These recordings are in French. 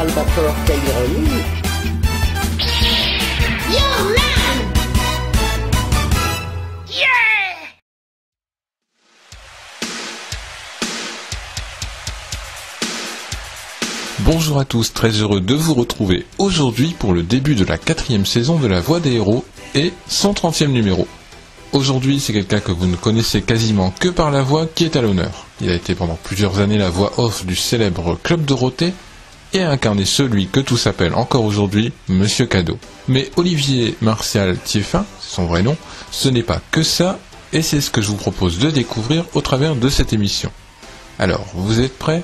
présentatore, quelle ironie. Yo, man! Yeah! Bonjour à tous, très heureux de vous retrouver aujourd'hui pour le début de la 4e saison de La Voix des Héros et son 30e numéro. Aujourd'hui, c'est quelqu'un que vous ne connaissez quasiment que par la voix qui est à l'honneur. Il a été pendant plusieurs années la voix off du célèbre Club Dorothée et a incarné celui que tous s'appellent encore aujourd'hui Monsieur Cadeau. Mais Olivier Martial Thieffin, c'est son vrai nom, ce n'est pas que ça, et c'est ce que je vous propose de découvrir au travers de cette émission. Alors, vous êtes prêts ?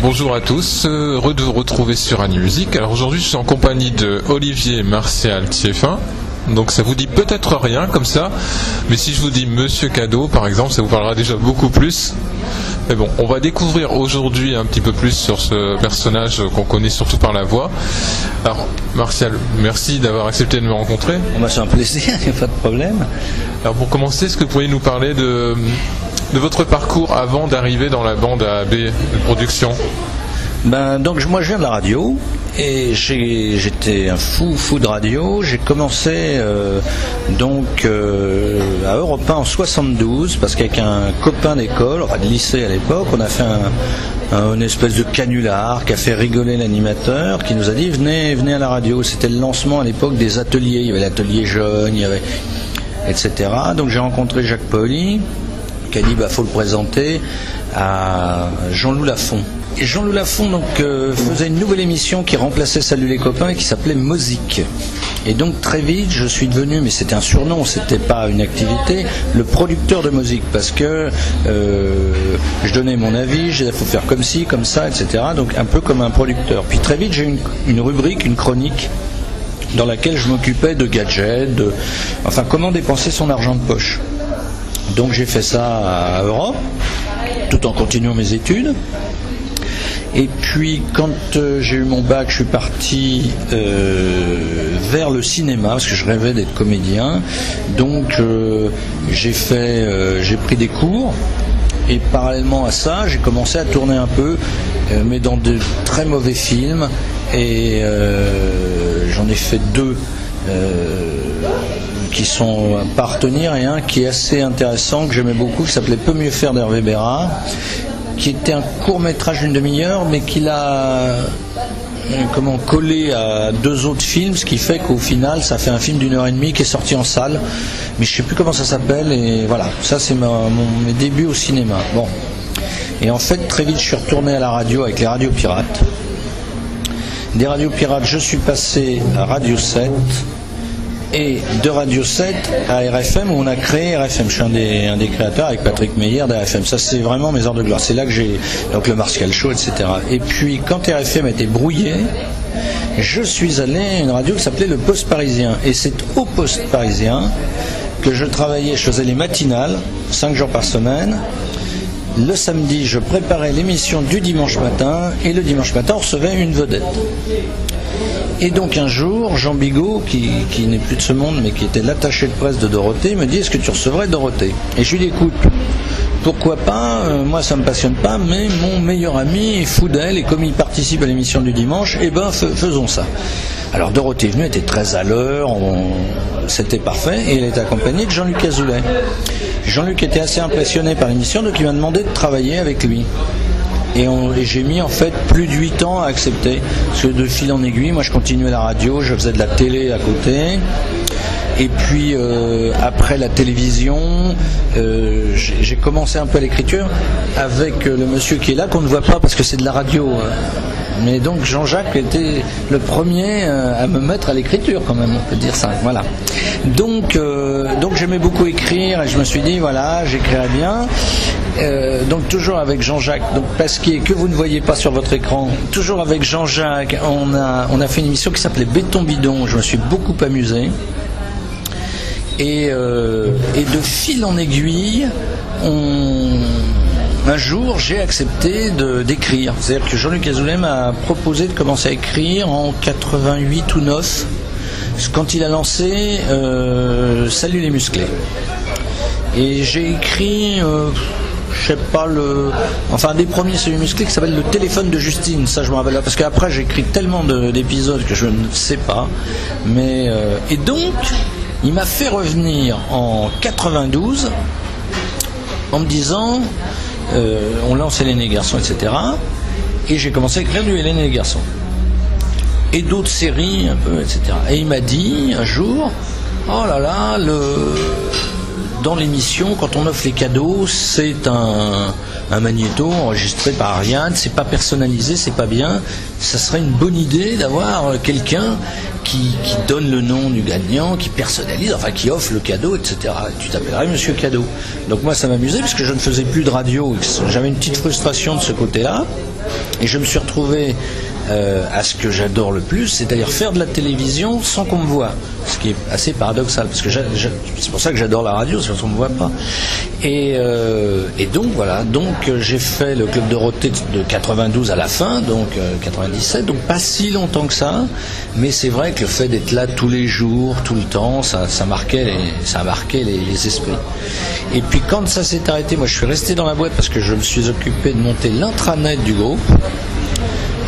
Bonjour à tous, heureux de vous retrouver sur Annie Musique. Alors aujourd'hui je suis en compagnie de Olivier Martial Thieffin. Donc ça vous dit peut-être rien comme ça, mais si je vous dis Monsieur Cadeau par exemple, ça vous parlera déjà beaucoup plus. Mais bon, on va découvrir aujourd'hui un petit peu plus sur ce personnage qu'on connaît surtout par la voix. Alors Martial, merci d'avoir accepté de me rencontrer. C'est un plaisir, il n'y a pas de problème. Alors pour commencer, est-ce que vous pourriez nous parler de votre parcours avant d'arriver dans la bande AB de production? Donc moi je viens de la radio et j'étais un fou de radio. J'ai commencé à Europe 1 en 72 parce qu'avec un copain d'école, enfin de lycée à l'époque, on a fait une espèce de canular qui a fait rigoler l'animateur, qui nous a dit venez à la radio. C'était le lancement à l'époque des ateliers, il y avait l'atelier jeune, il y avait etc. Donc j'ai rencontré Jacques Paoli qui a dit faut le présenter à Jean-Loup Lafont. Et Jean-Loup Lafont faisait une nouvelle émission qui remplaçait Salut les copains et qui s'appelait Mosique. Et donc très vite je suis devenu, mais c'était un surnom, c'était pas une activité, le producteur de Mosique, parce que je donnais mon avis, il faut faire comme ci, comme ça, etc. Donc un peu comme un producteur. Puis très vite j'ai eu une rubrique, une chronique dans laquelle je m'occupais de gadgets, comment dépenser son argent de poche. Donc j'ai fait ça à Europe, tout en continuant mes études. Et puis quand j'ai eu mon bac, je suis parti vers le cinéma, parce que je rêvais d'être comédien. Donc j'ai pris des cours. Et parallèlement à ça, j'ai commencé à tourner un peu, mais dans de très mauvais films. Et j'en ai fait 2. Qui sont pas à retenir, et un qui est assez intéressant, que j'aimais beaucoup, qui s'appelait Peut mieux faire d'Hervé Bérard, qui était un court métrage d'une demi-heure, mais qui l'a collé à 2 autres films, ce qui fait qu'au final ça fait un film d'1h30 qui est sorti en salle, mais je sais plus comment ça s'appelle, et voilà, ça c'est mes débuts au cinéma. Bon, et en fait très vite je suis retourné à la radio avec les radios pirates. Des radios pirates je suis passé à Radio 7, et de Radio 7 à RFM, où on a créé RFM. Je suis un des créateurs avec Patrick Meyer d'RFM. Ça c'est vraiment mes heures de gloire. C'est là que j'ai donc le Martial Show, etc. Et puis quand RFM a été brouillé, je suis allé à une radio qui s'appelait le Poste Parisien. Et c'est au Poste Parisien que je travaillais, je faisais les matinales, 5 jours par semaine. Le samedi, je préparais l'émission du dimanche matin, et le dimanche matin, on recevait une vedette. Et donc un jour, Jean Bigot, qui n'est plus de ce monde, mais qui était l'attaché de presse de Dorothée, me dit: est-ce que tu recevrais Dorothée? Et je lui dis: écoute, pourquoi pas, moi ça me passionne pas, mais mon meilleur ami est fou d'elle, et comme il participe à l'émission du dimanche, faisons ça. Alors Dorothée est venue, était très à l'heure, c'était parfait, et elle était accompagnée de Jean-Luc Azoulay. Jean-Luc était assez impressionné par l'émission, donc il m'a demandé de travailler avec lui. Et j'ai mis en fait plus de 8 ans à accepter, parce que de fil en aiguille, moi je continuais la radio, je faisais de la télé à côté. Et puis après la télévision, j'ai commencé un peu à l'écriture avec le monsieur qui est là, qu'on ne voit pas parce que c'est de la radio. Mais donc Jean-Jacques était le premier à me mettre à l'écriture quand même, on peut dire ça. Voilà. Donc j'aimais beaucoup écrire et je me suis dit voilà, j'écrirais bien. Donc toujours avec Jean-Jacques, donc Pasquier, que vous ne voyez pas sur votre écran, toujours avec Jean-Jacques, on a fait une émission qui s'appelait Béton Bidon. Je me suis beaucoup amusé. Et de fil en aiguille, un jour j'ai accepté d'écrire. C'est-à-dire que Jean-Luc Azoulay m'a proposé de commencer à écrire en 88 ou 9, quand il a lancé Salut les musclés. Et j'ai écrit, je sais pas, un des premiers celui musclé qui s'appelle Le téléphone de Justine, ça je me rappelle, parce qu'après j'ai écrit tellement d'épisodes que je ne sais pas. Mais, et donc, il m'a fait revenir en 92 en me disant, on lance Hélène et les garçons, etc. Et j'ai commencé à écrire du Hélène et les garçons. Et d'autres séries, un peu, etc. Et il m'a dit un jour, oh là là, dans l'émission, quand on offre les cadeaux, c'est un magnéto enregistré par Ariane, c'est pas personnalisé, c'est pas bien. Ça serait une bonne idée d'avoir quelqu'un qui donne le nom du gagnant, qui personnalise, enfin qui offre le cadeau, etc. Tu t'appellerais Monsieur Cadeau. Donc moi ça m'amusait parce que je ne faisais plus de radio, j'avais une petite frustration de ce côté-là, et je me suis retrouvé à ce que j'adore le plus, c'est-à-dire faire de la télévision sans qu'on me voie, ce qui est assez paradoxal, parce que c'est pour ça que j'adore la radio, c'est parce qu'on me voit pas. Et donc voilà, donc j'ai fait le Club Dorothée de 92 à la fin, donc 97, donc pas si longtemps que ça, mais c'est vrai que le fait d'être là tous les jours, tout le temps, ça a marqué les esprits. Et puis quand ça s'est arrêté, moi je suis resté dans la boîte parce que je me suis occupé de monter l'intranet du groupe.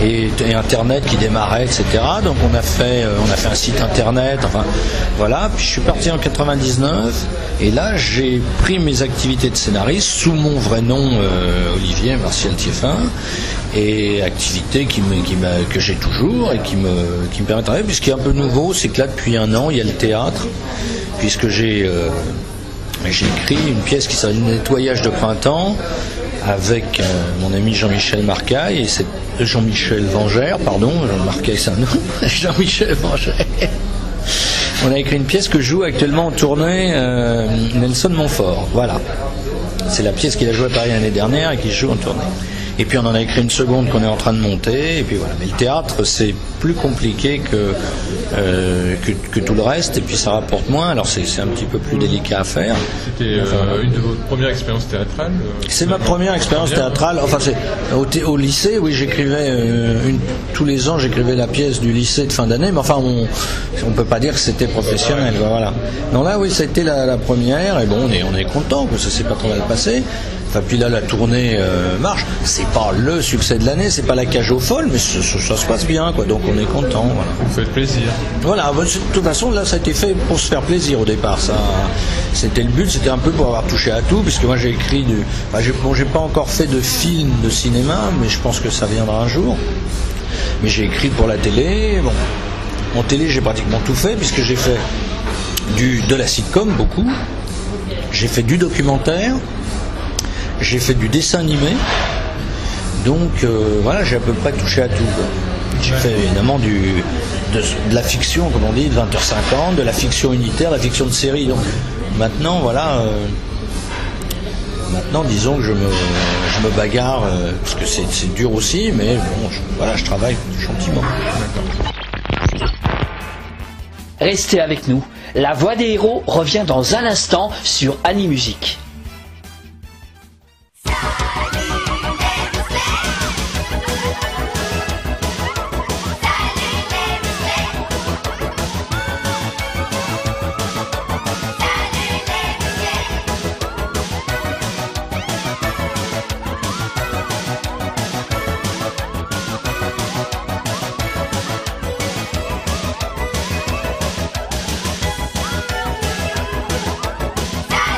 Et Internet qui démarrait, etc. Donc on a fait un site Internet, enfin voilà. Puis je suis parti en 99 et là j'ai pris mes activités de scénariste sous mon vrai nom, Olivier Martial Thieffin, et activité que j'ai toujours et qui me permet de travailler. Puis ce qui est un peu nouveau, c'est que là depuis un an il y a le théâtre, puisque j'ai écrit une pièce qui s'appelle Nettoyage de printemps, avec mon ami Jean-Michel Marcaille, et c'est Jean-Michel Vengère, pardon, Marcaille c'est un nom, Jean-Michel Vengère. On a écrit une pièce que joue actuellement en tournée Nelson Montfort, voilà. C'est la pièce qu'il a jouée à Paris l'année dernière et qui joue en tournée. Et puis on en a écrit une seconde qu'on est en train de monter, et puis voilà. Mais le théâtre c'est plus compliqué que tout le reste, et puis ça rapporte moins, alors c'est un petit peu plus délicat à faire. C'était une de vos premières expériences théâtrales C'est ma première expérience théâtrale, enfin c'est au lycée, oui, j'écrivais tous les ans j'écrivais la pièce du lycée de fin d'année, mais enfin on peut pas dire que c'était professionnel, voilà. Non là oui, ça a été la première, et bon on est content que ça s'est pas trop mal passé. Enfin, puis là, la tournée marche. C'est pas le succès de l'année, c'est pas la cage aux folles, mais ça se passe bien, quoi. Donc on est content. Voilà. Vous faites plaisir. Voilà. De toute façon, là, ça a été fait pour se faire plaisir au départ. Ça, c'était le but. C'était un peu pour avoir touché à tout, puisque moi j'ai écrit j'ai pas encore fait de film de cinéma, mais je pense que ça viendra un jour. Mais j'ai écrit pour la télé. Bon, en télé, j'ai pratiquement tout fait, puisque j'ai fait de la sitcom beaucoup. J'ai fait du documentaire. J'ai fait du dessin animé, donc voilà, j'ai à peu près touché à tout, quoi. J'ai fait évidemment de la fiction, comme on dit, de 20h50, de la fiction unitaire, de la fiction de série. Donc maintenant, voilà, disons que je me bagarre, parce que c'est dur aussi, mais bon, je travaille gentiment. Restez avec nous. La voix des héros revient dans un instant sur Animusique.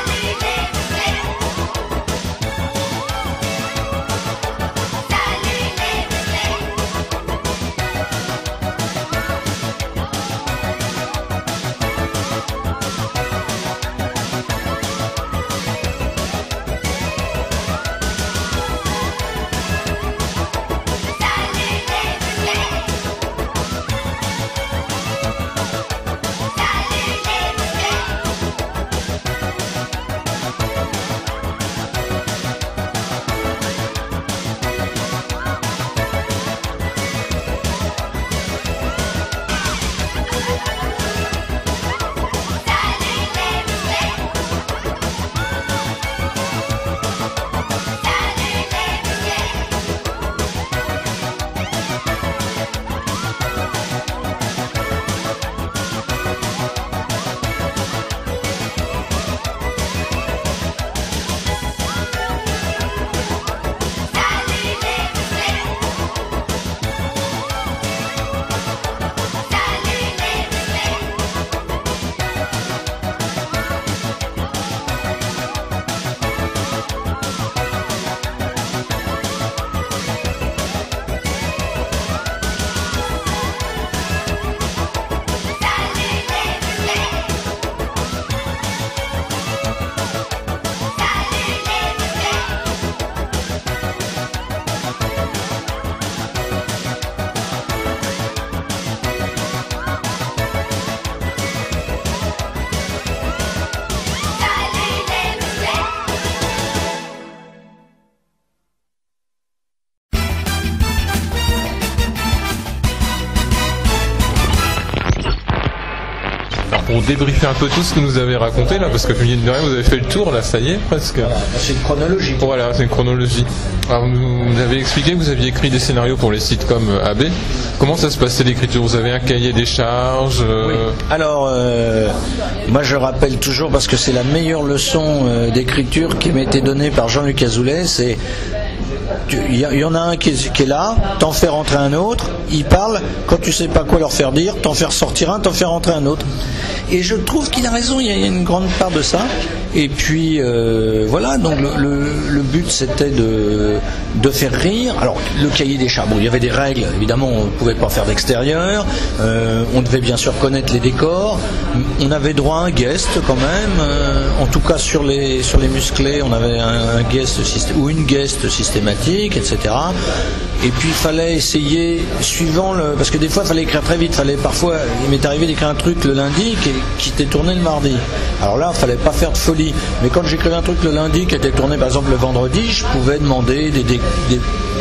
Salut les pour débriefer un peu tout ce que vous avez raconté là, parce que mine de rien, vous avez fait le tour là, ça y est presque. Voilà, c'est une chronologie. Voilà, c'est une chronologie. Alors, vous avez expliqué que vous aviez écrit des scénarios pour les sitcoms AB. Comment ça se passait l'écriture? Vous avez un cahier des charges Oui. Alors, moi je rappelle toujours, parce que c'est la meilleure leçon d'écriture qui m'a été donnée par Jean-Luc Azoulay, c'est il y en a un qui est là, t'en fais rentrer un autre, il parle, quand tu sais pas quoi leur faire dire, t'en fais ressortir un, t'en fais rentrer un autre. Et je trouve qu'il a raison, il y a une grande part de ça. Et puis voilà, donc le but c'était de faire rire. Alors le cahier des charges, bon, il y avait des règles, évidemment on ne pouvait pas faire d'extérieur, on devait bien sûr connaître les décors, on avait droit à un guest quand même, en tout cas sur les musclés on avait un guest ou une guest systématique, etc. Et puis il fallait essayer, suivant parce que des fois il fallait écrire très vite, parfois il m'est arrivé d'écrire un truc le lundi qui était tourné le mardi. Alors là il fallait pas faire de folie, mais quand j'écrivais un truc le lundi qui était tourné par exemple le vendredi, je pouvais demander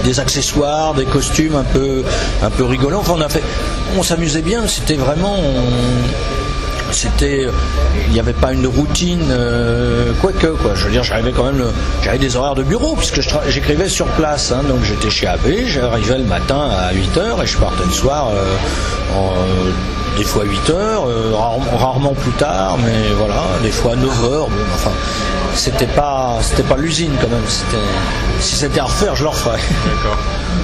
des accessoires, des costumes un peu rigolants. Enfin on s'amusait bien, c'était vraiment... il n'y avait pas une routine, quoique, quoi. Je veux dire, j'avais des horaires de bureau, puisque j'écrivais sur place, hein, donc j'étais chez AB, j'arrivais le matin à 8h et je partais le soir, des fois 8h, rarement plus tard, mais voilà, des fois 9h, bon, enfin, c'était pas l'usine quand même, si c'était à refaire, je le referais. D'accord.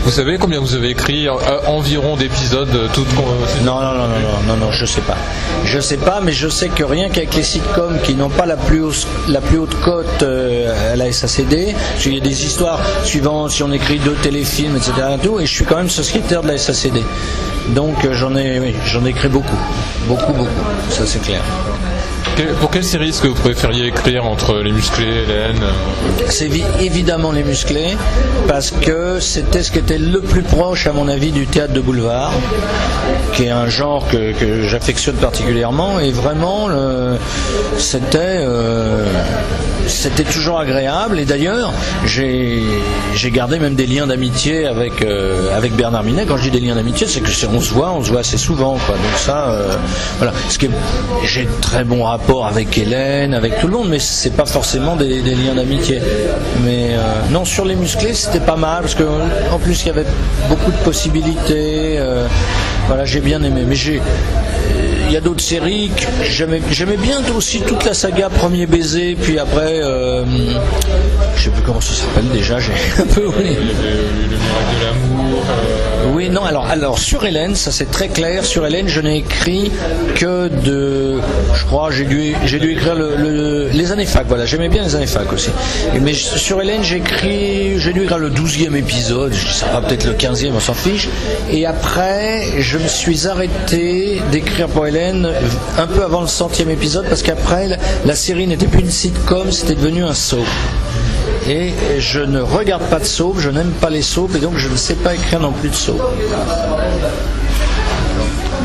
Vous savez combien vous avez écrit environ d'épisodes Non, je sais pas. Je sais pas, mais je sais que rien qu'avec les sitcoms qui n'ont pas la plus haute cote à la SACD, parce qu'il y a des histoires suivant si on écrit 2 téléfilms, etc. Et je suis quand même sociétaire de la SACD. Donc j'en ai écrit beaucoup, ça c'est clair. Pour quelle série est-ce que vous préfériez écrire entre Les Musclés, Hélène? C'est évidemment Les Musclés, parce que c'était ce qui était le plus proche, à mon avis, du théâtre de boulevard, qui est un genre que j'affectionne particulièrement, et vraiment, c'était toujours agréable. Et d'ailleurs, j'ai gardé même des liens d'amitié avec Bernard Minet. Quand je dis des liens d'amitié, c'est que on se voit assez souvent, quoi. Donc ça, voilà. J'ai de très bons rapports avec Hélène, avec tout le monde, mais c'est pas forcément des liens d'amitié. Mais non, sur Les Musclés, c'était pas mal, parce qu'en plus il y avait beaucoup de possibilités. Voilà, j'ai bien aimé. Mais il y a d'autres séries que j'aimais bien aussi, toute la saga Premier Baiser, puis après je sais plus comment ça s'appelle déjà, j'ai un peu oublié. Le miracle de l'amour. Oui, non, alors sur Hélène, ça c'est très clair. Sur Hélène, je n'ai écrit que je crois, j'ai dû écrire les années fac. Voilà, j'aimais bien les années fac aussi. Mais sur Hélène, j'ai dû écrire le 12e épisode. Ça va peut-être le 15e, on s'en fiche. Et après, je me suis arrêté d'écrire pour Hélène un peu avant le 100e épisode, parce qu'après, la série n'était plus une sitcom, c'était devenu un soap. Et je ne regarde pas de soap, je n'aime pas les soaps, et donc je ne sais pas écrire non plus de soap.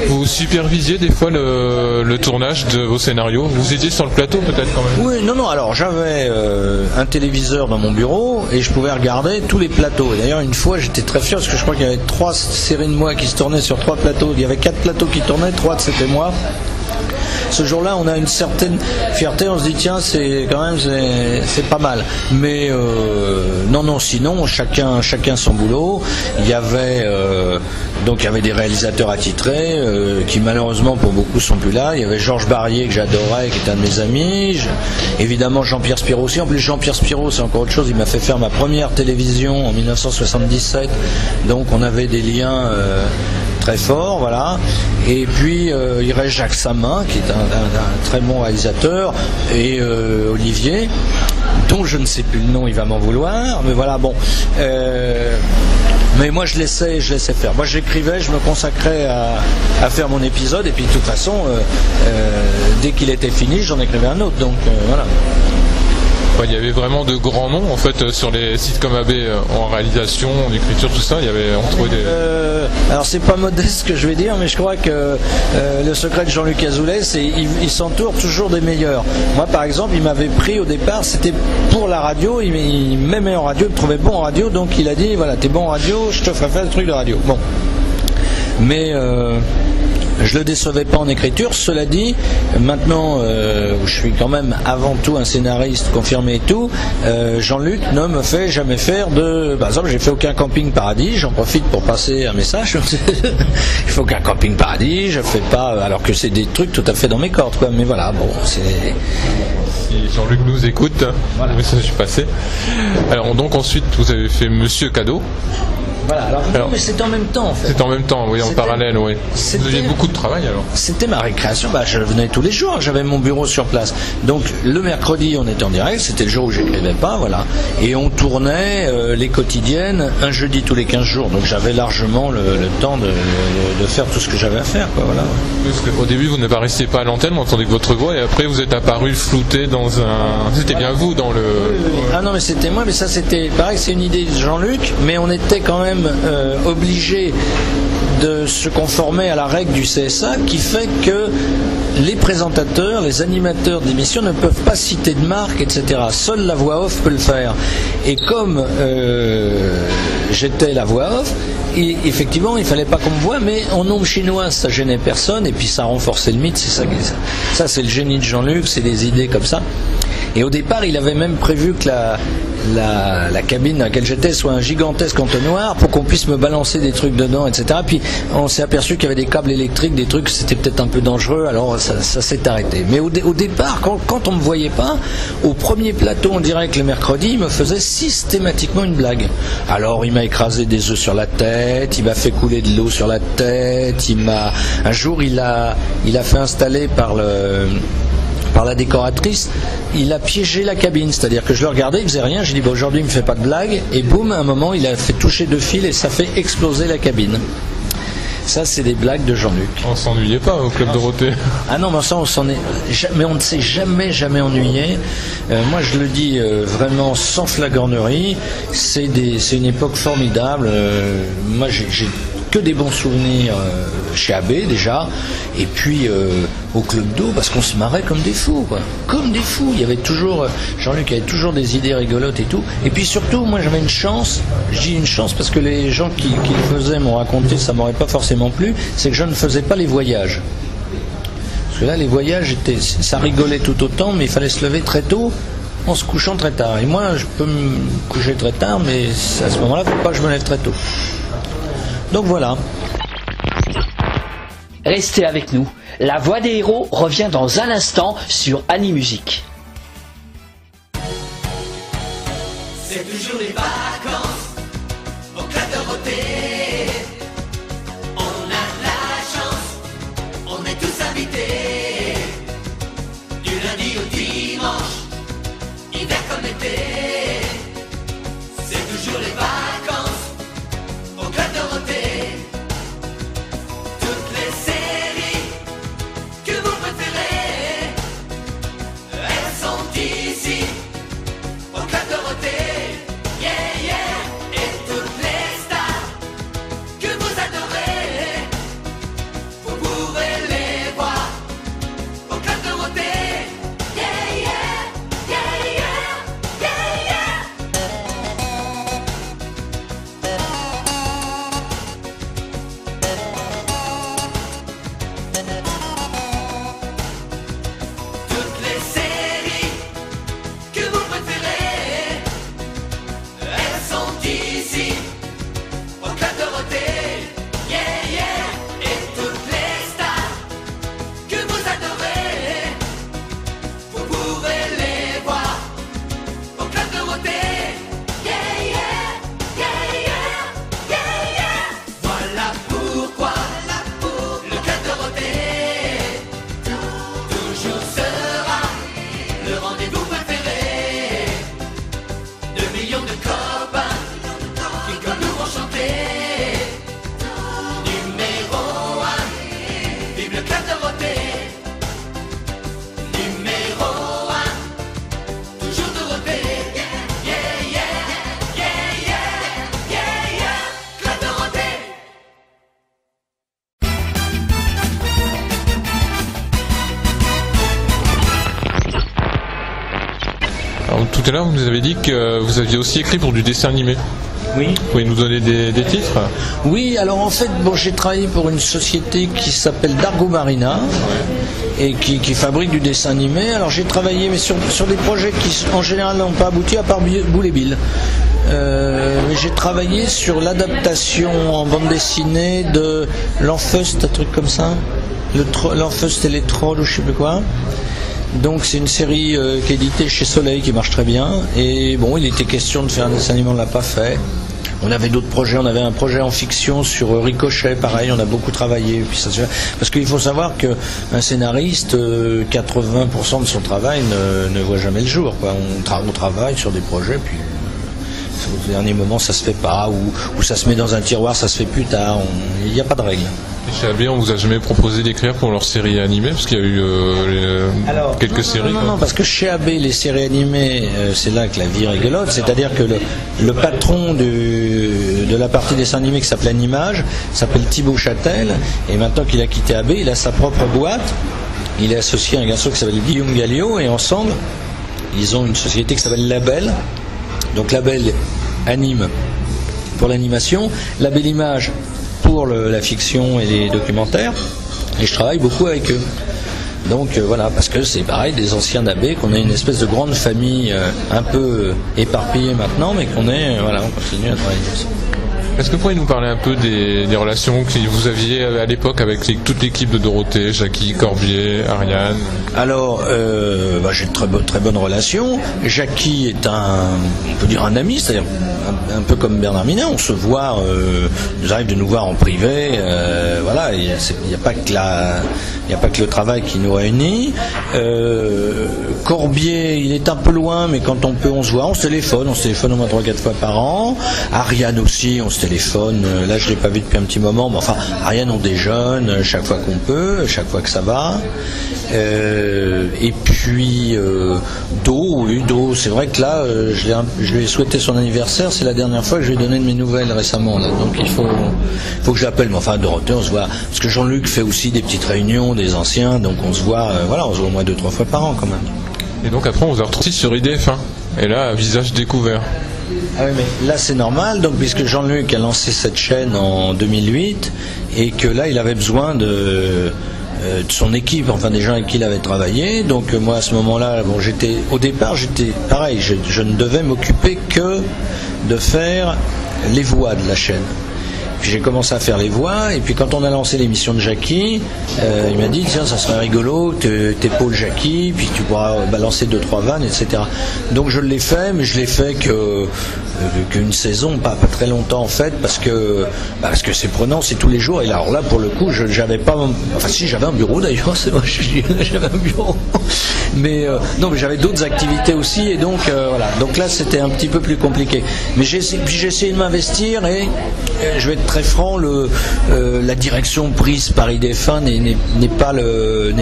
Vous supervisiez des fois le tournage de vos scénarios? Vous étiez sur le plateau peut-être quand même? Oui, non, alors j'avais un téléviseur dans mon bureau et je pouvais regarder tous les plateaux. Et d'ailleurs, une fois, j'étais très fier parce que je crois qu'il y avait 3 séries de moi qui se tournaient sur 3 plateaux. Il y avait 4 plateaux qui tournaient, 3 c'était moi. Ce jour-là, on a une certaine fierté, on se dit tiens, c'est pas mal. Mais non, sinon chacun son boulot. Il y avait des réalisateurs attitrés qui malheureusement pour beaucoup sont plus là. Il y avait Georges Barrier que j'adorais, qui est un de mes amis. Évidemment Jean-Pierre Spiro aussi. En plus Jean-Pierre Spiro, c'est encore autre chose. Il m'a fait faire ma première télévision en 1977. Donc on avait des liens très forts, voilà. Et puis il reste Jacques Samin, qui est un très bon réalisateur, et Olivier, dont je ne sais plus le nom, il va m'en vouloir, mais voilà, bon. Mais moi je laissais faire. Moi j'écrivais, je me consacrais à faire mon épisode, et puis de toute façon, dès qu'il était fini, j'en écrivais un autre, donc voilà. Il y avait vraiment de grands noms en fait sur les sites comme AB en réalisation, en écriture, tout ça. On trouvait des... Alors c'est pas modeste ce que je vais dire, mais je crois que le secret de Jean-Luc Azoulay, c'est il s'entoure toujours des meilleurs. Moi par exemple, il m'avait pris au départ, c'était pour la radio, il m'aimait en radio, il me trouvait bon en radio, donc il a dit voilà, t'es bon en radio, je te ferai faire le truc de radio. Bon, mais je le décevais pas en écriture. Cela dit, maintenant, je suis quand même avant tout un scénariste confirmé et tout. Jean-Luc ne me fait jamais faire de. Par exemple, j'ai fait aucun camping paradis. J'en profite pour passer un message. Il faut qu'un camping paradis. Je fais pas, alors que c'est des trucs tout à fait dans mes cordes, quoi. Mais voilà, bon, c'est. Si Jean-Luc nous écoute, voilà. Le message est passé. Alors donc ensuite, vous avez fait Monsieur Cadeau. Voilà, alors non, mais c'était en même temps en fait. C'était en même temps, oui, en parallèle, oui. Vous aviez beaucoup de travail alors. C'était ma récréation, je venais tous les jours, j'avais mon bureau sur place. Donc le mercredi on était en direct, c'était le jour où j'écrivais pas, voilà. Et on tournait les quotidiennes un jeudi tous les 15 jours, donc j'avais largement le temps de faire tout ce que j'avais à faire, quoi, voilà. Parce qu'au début vous n'apparaissez pas à l'antenne, on entendait que votre voix, et après vous êtes apparu flouté dans un... C'était bien vous dans le... Oui. Ah non mais c'était moi, mais ça c'était... Pareil, c'est une idée de Jean-Luc, mais on était quand même obligé de se conformer à la règle du CSA qui fait que les présentateurs, les animateurs d'émissions ne peuvent pas citer de marque, etc. Seule la voix off peut le faire. Et comme j'étais la voix off, et effectivement il fallait pas qu'on me voie, mais en nombre chinois ça gênait personne et puis ça renforçait le mythe. C'est ça c'est le génie de Jean-Luc, c'est des idées comme ça. Et au départ il avait même prévu que la cabine dans laquelle j'étais soit un gigantesque entonnoir pour qu'on puisse me balancer des trucs dedans, etc. Puis on s'est aperçu qu'il y avait des câbles électriques, des trucs, c'était peut-être un peu dangereux, alors ça s'est arrêté. Mais au départ, quand on me voyait pas, au premier plateau en direct le mercredi, il me faisait systématiquement une blague. Alors il m'a écrasé des œufs sur la tête, il m'a fait couler de l'eau sur la tête, un jour il a fait installer par la décoratrice, il a piégé la cabine, c'est-à-dire que je le regardais, il faisait rien, j'ai dit aujourd'hui il me fait pas de blague, et boum, à un moment il a fait toucher 2 fils et ça fait exploser la cabine. Ça c'est des blagues de Jean-Luc. On s'ennuyait pas au Club Dorothée. Ah non, mais ça mais on ne s'est jamais ennuyé. Moi je le dis vraiment sans flagornerie, c'est une époque formidable. Moi j'ai que des bons souvenirs chez AB déjà, et puis au Club d'eau, parce qu'on se marrait comme des fous, quoi. Comme des fous. Il y avait toujours, Jean-Luc avait toujours des idées rigolotes et tout. Et puis surtout, moi j'avais une chance, je dis une chance parce que les gens qui le faisaient m'ont raconté, ça m'aurait pas forcément plu, c'est que je ne faisais pas les voyages. Parce que là, les voyages, ça rigolait tout autant, mais il fallait se lever très tôt en se couchant très tard. Et moi, je peux me coucher très tard, mais à ce moment-là, il ne faut pas que je me lève très tôt. Donc voilà. Restez avec nous. La voix des héros revient dans un instant sur Animusique. C'est toujours les vacances au Club Dorothée. On a la chance, on est tous invités. Du lundi au dimanche, hiver comme été. C'est toujours les vacances au Club Dorothée. Toutes les séries que vous préférez, elles sont ici au Club Dorothée. Yeah, yeah. Et toutes les stars que vous adorez, vous pourrez les voir au Club Dorothée. Yeah, yeah, yeah, yeah, yeah, yeah. Toutes les séries que vous préférez, elles sont ici au Club Dorothée. Yeah, yeah. Et toutes les stars que vous adorez, vous pourrez les voir au Club Dorothée. Yeah, yeah, yeah, yeah, yeah, yeah. Voilà pourquoi le Club Dorothée toujours sera le rendez-vous préféré de millions de copains qui comme nous vont chanter. Numéro 1, vive le Club Dorothée. Numéro 1, toujours Dorothée. Yeah, yeah, yeah, yeah, yeah, yeah. Club Dorothée. Alors, tout à l'heure, vous nous avez dit que vous aviez aussi écrit pour du dessin animé. Oui. Vous pouvez nous donner des titres? Oui, alors en fait, bon, j'ai travaillé pour une société qui s'appelle Dargo Marina et qui fabrique du dessin animé. Alors j'ai travaillé mais sur des projets qui en général n'ont pas abouti à part Boule et Bill. J'ai travaillé sur l'adaptation en bande dessinée de L'Enfeust, un truc comme ça. L'Enfeust et les trolls ou je sais plus quoi. Donc c'est une série qui est éditée chez Soleil qui marche très bien. Et bon, il était question de faire un dessin animé, on ne l'a pas fait. On avait d'autres projets, on avait un projet en fiction sur Ricochet, pareil, on a beaucoup travaillé. Puis parce qu'il faut savoir qu'un scénariste, 80% de son travail ne voit jamais le jour, quoi. On travaille sur des projets, puis au dernier moment ça se fait pas, ou ça se met dans un tiroir, ça se fait plus tard, il n'y a pas de règle. Et chez AB, on vous a jamais proposé d'écrire pour leur série animée, parce qu'il y a eu quelques séries. Non, parce que chez AB, les séries animées, c'est là que la vie rigolote, c'est-à-dire que le patron de la partie dessin animé qui s'appelle Animage s'appelle Thibaut Châtel, et maintenant qu'il a quitté AB, il a sa propre boîte, il est associé à un garçon qui s'appelle Guillaume Galliot, et ensemble, ils ont une société qui s'appelle Label. Donc Label anime pour l'animation, Label Image pour la fiction et les documentaires, et je travaille beaucoup avec eux. Donc voilà, parce que c'est pareil, des anciens d'AB, qu'on est une espèce de grande famille un peu éparpillée maintenant, mais qu'on est, voilà, on continue à travailler dessus. Est-ce que vous pourriez nous parler un peu des relations que vous aviez à l'époque avec toute l'équipe de Dorothée, Jackie, Corbier, Ariane? Alors, j'ai de très bonnes relations. Jackie est on peut dire un ami, c'est-à-dire un peu comme Bernard Minet, on se voit, nous arrive de nous voir en privé, voilà, il n'y a pas que le travail qui nous réunit. Corbier, il est un peu loin, mais quand on peut, on se voit, on se téléphone au moins 3-4 fois par an. Ariane aussi, on se téléphone, là je l'ai pas vu depuis un petit moment, mais enfin, Ariane, on déjeune chaque fois qu'on peut, chaque fois que ça va. Et puis Do, c'est vrai que là, je lui ai souhaité son anniversaire, c'est la dernière fois que je lui ai donné de mes nouvelles récemment, là. Donc il faut que je l'appelle, mais enfin Dorothée, on se voit, parce que Jean-Luc fait aussi des petites réunions des anciens, donc on se voit, on se voit au moins 2-3 fois par an quand même. Et donc après on vous a retrouvé sur IDF1, et là, visage découvert. Ah oui, mais là c'est normal, donc puisque Jean-Luc a lancé cette chaîne en 2008, et que là il avait besoin de son équipe, enfin des gens avec qui il avait travaillé. Donc moi à ce moment-là, bon, au départ j'étais pareil, je ne devais m'occuper que de faire les voix de la chaîne. Puis j'ai commencé à faire les voix, et puis quand on a lancé l'émission de Jackie, il m'a dit tiens, ça serait rigolo, t'épaules Jackie, puis tu pourras balancer 2-3 vannes, etc. Donc je l'ai fait, mais je l'ai fait qu'une saison, pas très longtemps en fait, parce que c'est prenant, c'est tous les jours. Et là, alors là pour le coup, j'avais pas, enfin si, j'avais un bureau d'ailleurs, c'est vrai, j'avais un bureau. Mais non, mais j'avais d'autres activités aussi, et donc voilà. Donc là, c'était un petit peu plus compliqué. Mais j'ai essayé de m'investir, et je vais être très franc, la direction prise par IDF1 n'est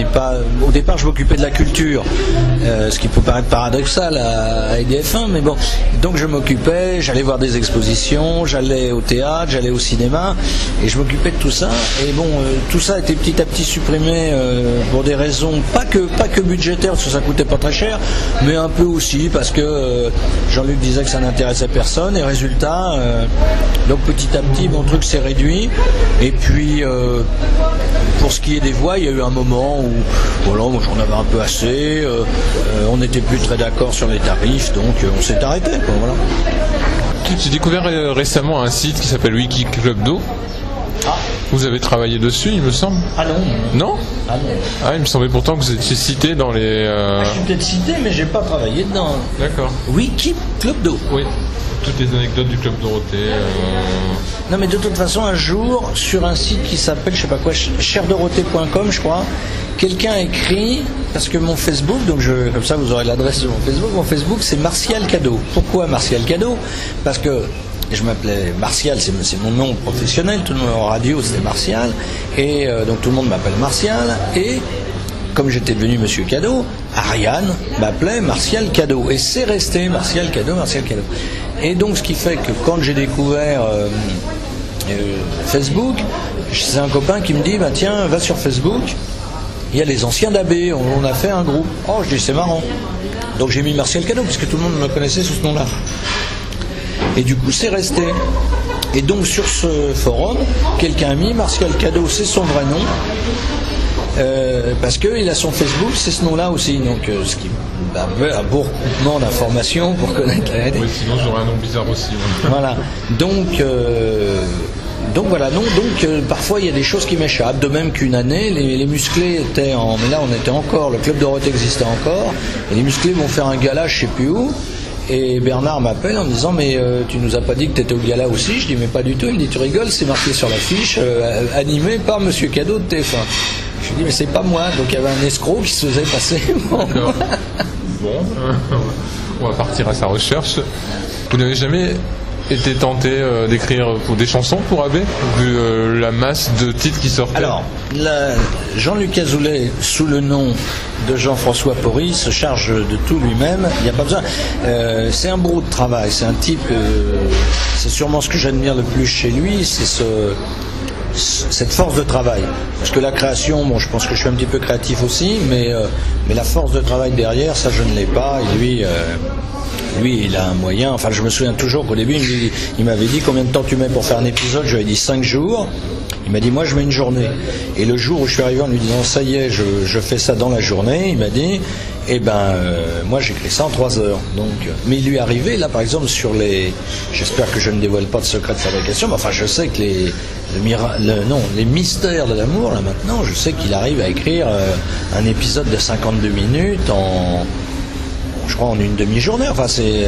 pas. Au départ, je m'occupais de la culture, ce qui peut paraître paradoxal à IDF1, mais bon. Donc je m'occupais, j'allais voir des expositions, j'allais au théâtre, j'allais au cinéma, et je m'occupais de tout ça. Et bon, tout ça a été petit à petit supprimé pour des raisons pas que budgétaires, parce que ça coûtait pas très cher, mais un peu aussi parce que Jean-Luc disait que ça n'intéressait personne, et résultat, donc petit à petit mon truc s'est réduit. Et puis pour ce qui est des voix, il y a eu un moment où voilà, moi j'en avais un peu assez, on n'était plus très d'accord sur les tarifs, donc on s'est arrêté, quoi, voilà. J'ai découvert récemment un site qui s'appelle Wiki Club Do. Ah. Vous avez travaillé dessus, il me semble. Ah non. Non? Ah non. Ah, il me semblait pourtant que vous étiez cité dans les... Je suis peut-être cité, mais j'ai pas travaillé dedans. D'accord. Wiki Club Do. Oui. Toutes les anecdotes du Club Dorothée. Non, mais de toute façon, un jour, sur un site qui s'appelle, je sais pas quoi, cherdorothée.com, je crois, quelqu'un a écrit, parce que mon Facebook, donc comme ça vous aurez l'adresse de mon Facebook, c'est Martial Cadeau. Pourquoi Martial Cadeau? Parce que je m'appelais Martial, c'est mon nom professionnel, tout le monde en radio c'était Martial, et donc tout le monde m'appelle Martial, et comme j'étais devenu Monsieur Cadeau, Ariane m'appelait Martial Cadeau, et c'est resté Martial Cadeau, Martial Cadeau. Et donc ce qui fait que quand j'ai découvert Facebook, c'est un copain qui me dit bah tiens, va sur Facebook, il y a les anciens d'AB, on a fait un groupe. Oh, je dis c'est marrant. Donc j'ai mis Martial Cadeau, puisque tout le monde me connaissait sous ce nom-là. Et du coup, c'est resté. Et donc sur ce forum, quelqu'un a mis Martial Cadeau, c'est son vrai nom. Parce qu'il a son Facebook, c'est ce nom-là aussi, donc ce qui a beaucoup d'informations pour connaître la Oui, sinon j'aurais un nom bizarre aussi. Ouais. Voilà. Donc voilà. Donc parfois il y a des choses qui m'échappent. De même qu'une année, les musclés étaient mais là on était encore, le club Dorothée existait encore, et les musclés vont faire un gala, je sais plus où. Et Bernard m'appelle en me disant mais tu nous as pas dit que tu étais au gala aussi? Je dis mais pas du tout. Il me dit tu rigoles, c'est marqué sur l'affiche, animé par Monsieur Cadeau de TF1. Je lui dis mais c'est pas moi. Donc il y avait un escroc qui se faisait passer. D'accord. Bon, on va partir à sa recherche. Vous n'avez jamais été tenté d'écrire des chansons pour Abbé, vu la masse de titres qui sortaient? Alors, Jean-Luc Azoulay, sous le nom de Jean-François Porry, se charge de tout lui-même. Il n'y a pas besoin. C'est un bourreau de travail. C'est un type. C'est sûrement ce que j'admire le plus chez lui, c'est cette force de travail. Parce que la création, bon, je pense que je suis un petit peu créatif aussi, mais la force de travail derrière, ça, je ne l'ai pas. Et lui, il a un moyen. Enfin, je me souviens toujours qu'au début, il m'avait dit combien de temps tu mets pour faire un épisode. Je lui ai dit 5 jours. Il m'a dit moi je mets une journée. Et le jour où je suis arrivé en lui disant ça y est, je fais ça dans la journée, il m'a dit moi j'écris ça en 3 heures. Donc, mais il lui est arrivé là par exemple sur j'espère que je ne dévoile pas de secret de fabrication, mais enfin je sais que les mystères de l'amour là maintenant, je sais qu'il arrive à écrire un épisode de 52 minutes je crois en une demi-journée. Enfin c'est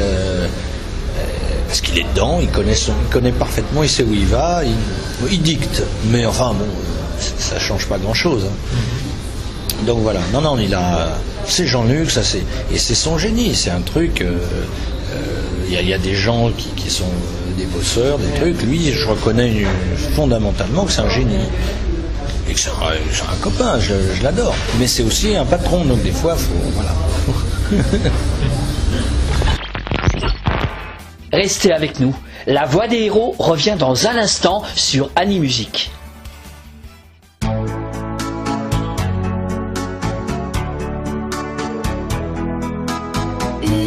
parce qu'il est dedans, il connaît parfaitement, il sait où il va, il dicte. Mais enfin bon, ça change pas grand-chose. Hein. Donc voilà. Non, c'est Jean-Luc, et c'est son génie. C'est un truc. Il y a des gens qui sont des bosseurs, des trucs. Lui, je reconnais fondamentalement que c'est un génie. Et que c'est un copain, je l'adore. Mais c'est aussi un patron, donc des fois, voilà. Restez avec nous. La voix des héros revient dans un instant sur Animusique. Une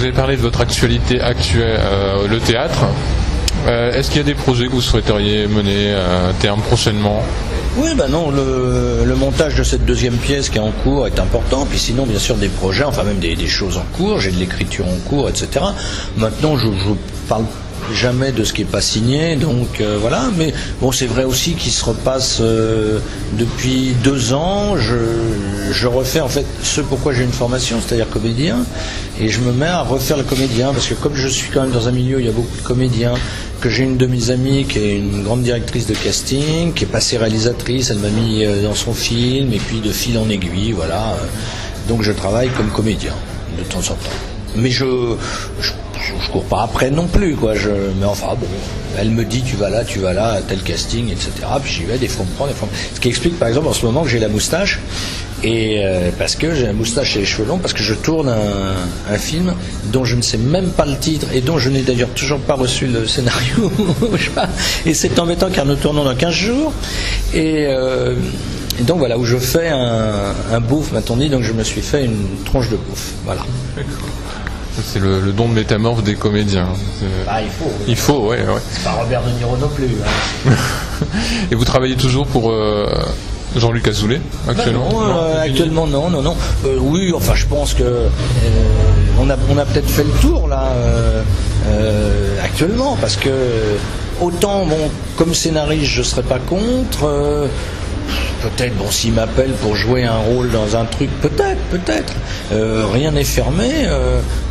avez parlé de votre actualité actuelle, le théâtre. Est-ce qu'il y a des projets que vous souhaiteriez mener à terme prochainement ? Oui, ben non, le montage de cette deuxième pièce qui est en cours est important, puis sinon bien sûr des projets, enfin même des choses en cours, j'ai de l'écriture en cours, etc. Maintenant je parle jamais de ce qui n'est pas signé, donc voilà, mais bon, c'est vrai aussi qu'il se repasse depuis 2 ans, je refais en fait ce pourquoi j'ai une formation, c'est-à-dire comédien, et je me mets à refaire le comédien, parce que comme je suis quand même dans un milieu où il y a beaucoup de comédiens, que j'ai une de mes amies qui est une grande directrice de casting, qui est passée réalisatrice, elle m'a mis dans son film, et puis de fil en aiguille, voilà, donc je travaille comme comédien de temps en temps. Mais je cours pas après non plus, quoi. Mais enfin, bon, elle me dit tu vas là, tel casting, etc. Puis j'y vais, des fois on me prend, des fois. Ce qui explique par exemple en ce moment que j'ai la moustache, et parce que j'ai la moustache et les cheveux longs, parce que je tourne un film dont je ne sais même pas le titre et dont je n'ai d'ailleurs toujours pas reçu le scénario. Et c'est embêtant car nous tournons dans 15 jours. Et donc voilà, où je fais un bouffe, m'a-t-on dit, donc je me suis fait une tronche de bouffe. Voilà. C'est le don de métamorphe des comédiens. Ah, il faut. Il faut, ouais. C'est pas Robert De Niro non plus. Hein. Et vous travaillez toujours pour Jean-Luc Azoulay actuellement? Non, actuellement non. Oui, enfin je pense que on a peut-être fait le tour là actuellement, parce que autant bon comme scénariste je serais pas contre. Peut-être, bon, s'il m'appelle pour jouer un rôle dans un truc, peut-être. Rien n'est fermé,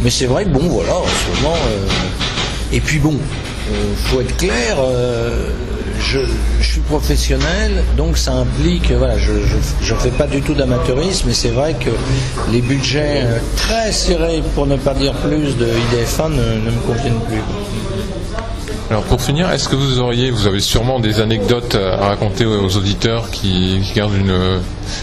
mais c'est vrai que bon, voilà, en ce moment. Et puis bon, faut être clair. Je suis professionnel, donc ça implique, voilà, je fais pas du tout d'amateurisme, mais c'est vrai que les budgets très serrés, pour ne pas dire plus, de IDF1 ne me conviennent plus. Alors pour finir, est-ce que vous avez sûrement des anecdotes à raconter aux auditeurs qui gardent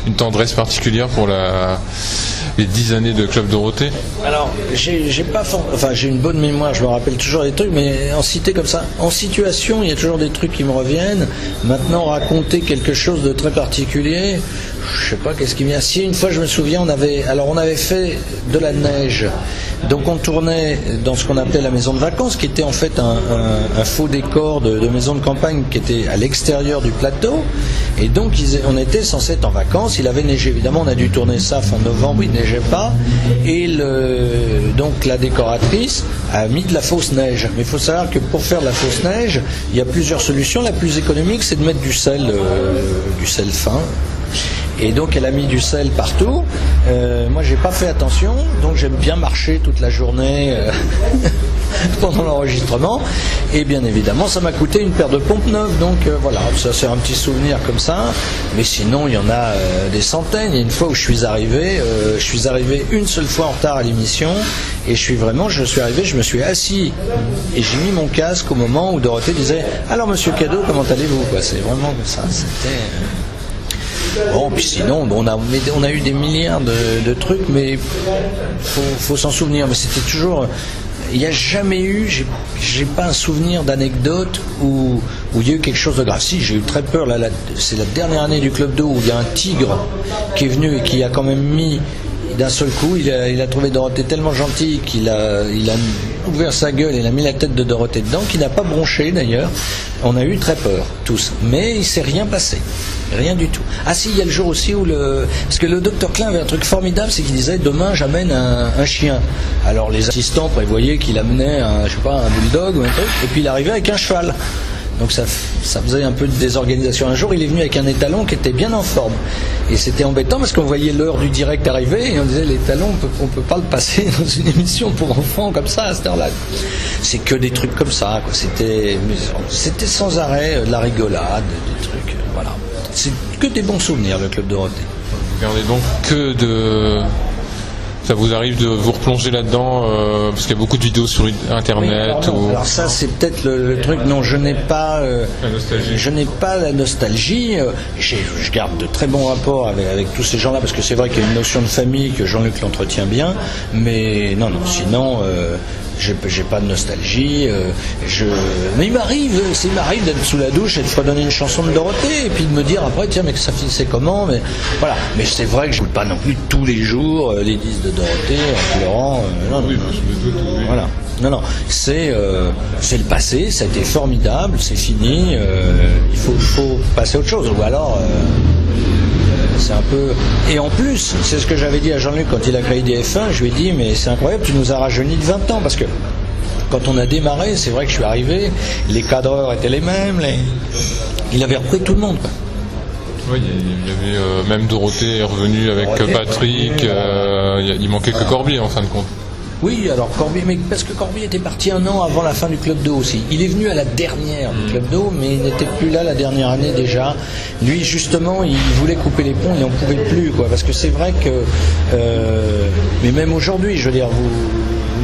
une tendresse particulière pour les 10 années de Club Dorothée? Alors, j'ai une bonne mémoire, je me rappelle toujours des trucs, mais en cité comme ça, en situation, il y a toujours des trucs qui me reviennent. Maintenant, raconter quelque chose de très particulier, je sais pas qu'est-ce qui vient. Si une fois, je me souviens, on avait fait de la neige. Donc on tournait dans ce qu'on appelait la maison de vacances, qui était en fait un faux décor de maison de campagne qui était à l'extérieur du plateau. Et donc on était censé être en vacances. Il avait neigé, évidemment, on a dû tourner ça fin novembre, il neigeait pas. Et donc la décoratrice a mis de la fausse neige. Mais il faut savoir que pour faire de la fausse neige, il y a plusieurs solutions. La plus économique, c'est de mettre du sel fin. Et donc elle a mis du sel partout. Moi j'ai pas fait attention, donc j'aime bien marcher toute la journée pendant l'enregistrement. Et bien évidemment ça m'a coûté une paire de pompes neuves. Donc voilà, ça c'est un petit souvenir comme ça. Mais sinon il y en a des centaines. Il y a une fois où je suis arrivé une seule fois en retard à l'émission. Et je suis arrivé, je me suis assis et j'ai mis mon casque au moment où Dorothée disait « Alors monsieur Cadeau, comment allez-vous » C'est vraiment comme ça, c'était... Bon, puis sinon, on a eu des milliards de trucs, mais faut s'en souvenir. Mais c'était toujours, il n'y a jamais eu, j'ai pas un souvenir d'anecdote où il y a eu quelque chose de grave. Si, j'ai eu très peur. Là, c'est la dernière année du Club d'eau où il y a un tigre qui est venu et qui a quand même mis d'un seul coup, il a trouvé Dorothée tellement gentille qu'il a ouvert sa gueule et il a mis la tête de Dorothée dedans, qui n'a pas bronché d'ailleurs. On a eu très peur, tous. Mais il s'est rien passé. Rien du tout. Ah si, il y a le jour aussi où parce que le docteur Klein avait un truc formidable, c'est qu'il disait demain j'amène un chien. Alors les assistants prévoyaient qu'il amenait un bulldog ou un truc, et puis il arrivait avec un cheval. Donc ça faisait un peu de désorganisation. Un jour, il est venu avec un étalon qui était bien en forme. Et c'était embêtant parce qu'on voyait l'heure du direct arriver et on disait l'étalon, on peut pas le passer dans une émission pour enfants comme ça à cette heure-là. C'est que des trucs comme ça, quoi. C'était sans arrêt de la rigolade, des trucs, voilà. C'est que des bons souvenirs, le Club Dorothée. Vous gardez donc que de... Ça vous arrive de vous replonger là-dedans parce qu'il y a beaucoup de vidéos sur Internet. Oui, alors ça c'est peut-être le truc. Non, je n'ai pas la nostalgie. Je garde de très bons rapports avec tous ces gens-là parce que c'est vrai qu'il y a une notion de famille que Jean-Luc l'entretient bien. Mais non, sinon j'ai pas de nostalgie. Mais il m'arrive d'être sous la douche et de fredonner une chanson de Dorothée et puis de me dire après tiens mais ça finissait comment, mais voilà. Mais c'est vrai que je n'écoute pas non plus tous les jours les disques de Dorothée en pleurant. Non, Oui, je me doute, oui. voilà. Non, c'est le passé, ça a été formidable, c'est fini. Il faut passer à autre chose. Ou alors. C'est un peu... Et en plus, c'est ce que j'avais dit à Jean-Luc quand il a créé DF1, je lui ai dit, mais c'est incroyable, tu nous as rajeuni de 20 ans, parce que quand on a démarré, c'est vrai que je suis arrivé, les cadreurs étaient les mêmes, il avait repris tout le monde, quoi. Oui, il y avait même Dorothée est revenue avec Dorothée, Patrick, il manquait que Corbier en fin de compte. Oui, alors Corbier, mais parce que Corbier était parti un an avant la fin du Club d'eau aussi. Il est venu à la dernière du Club d'eau, mais il n'était plus là la dernière année déjà. Lui, justement, il voulait couper les ponts, il n'en pouvait plus, quoi. Parce que c'est vrai que, mais même aujourd'hui, je veux dire, vous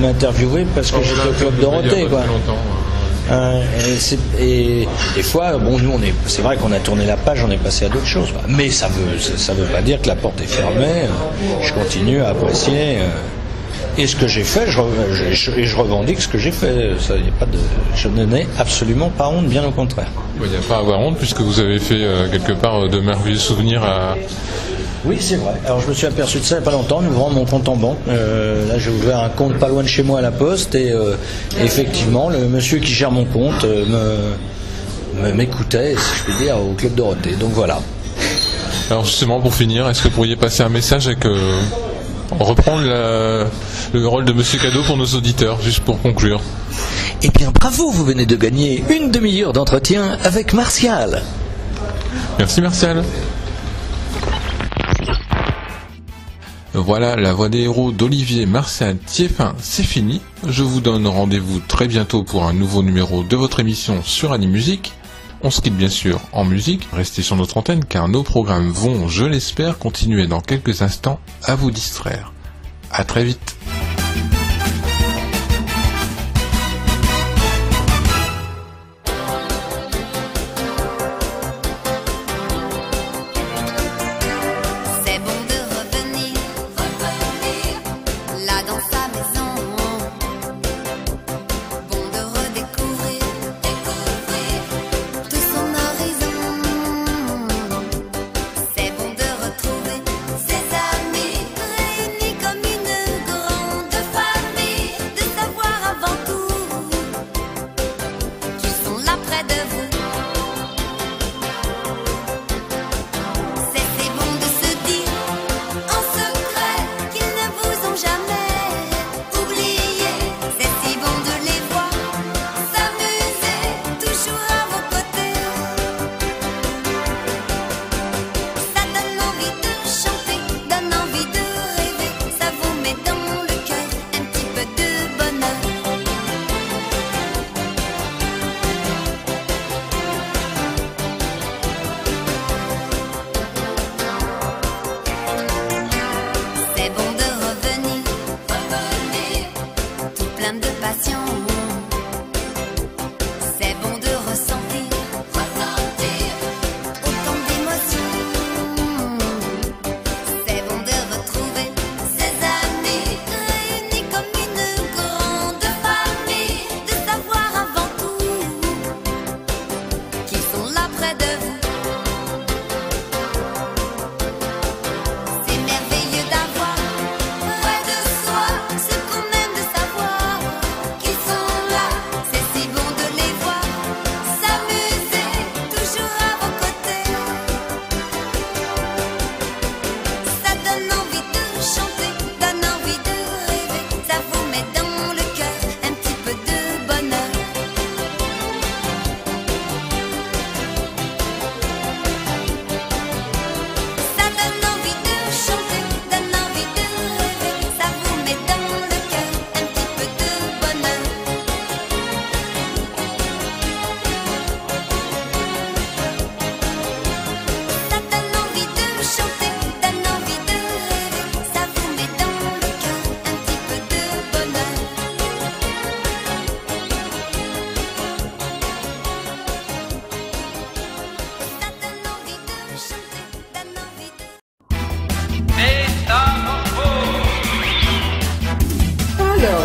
m'interviewez parce que j'étais au Club Dorothée, quoi. Et des fois, bon, nous, c'est vrai qu'on a tourné la page, on est passé à d'autres choses, quoi. Mais ça veut pas dire que la porte est fermée. Je continue à apprécier. Et ce que j'ai fait, je revendique ce que j'ai fait. Ça, y a pas de, je n'en ai absolument pas honte, bien au contraire. Il n'y a pas à avoir honte puisque vous avez fait quelque part de merveilleux souvenirs à... Oui, c'est vrai. Alors je me suis aperçu de ça il n'y a pas longtemps, en ouvrant mon compte en banque. Là, j'ai ouvert un compte pas loin de chez moi à la Poste et effectivement, le monsieur qui gère mon compte m'écoutait, si je puis dire, au Club Dorothée. Donc voilà. Alors justement, pour finir, est-ce que vous pourriez passer un message avec... reprendre le rôle de Monsieur Cadeau pour nos auditeurs, juste pour conclure. Eh bien, bravo, vous venez de gagner une demi-heure d'entretien avec Martial. Merci Martial. Voilà, la voix des héros d'Olivier Martial Thieffin, c'est fini. Je vous donne rendez-vous très bientôt pour un nouveau numéro de votre émission sur Animusique. On se quitte bien sûr en musique, restez sur notre antenne car nos programmes vont, je l'espère, continuer dans quelques instants à vous distraire. À très vite. C'est bon de revenir, là dans sa maison. Bon de redécouvrir, tout son horizon. C'est bon de retrouver ses amis réunis comme une grande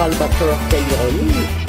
général, va falloir qu'elle y remise.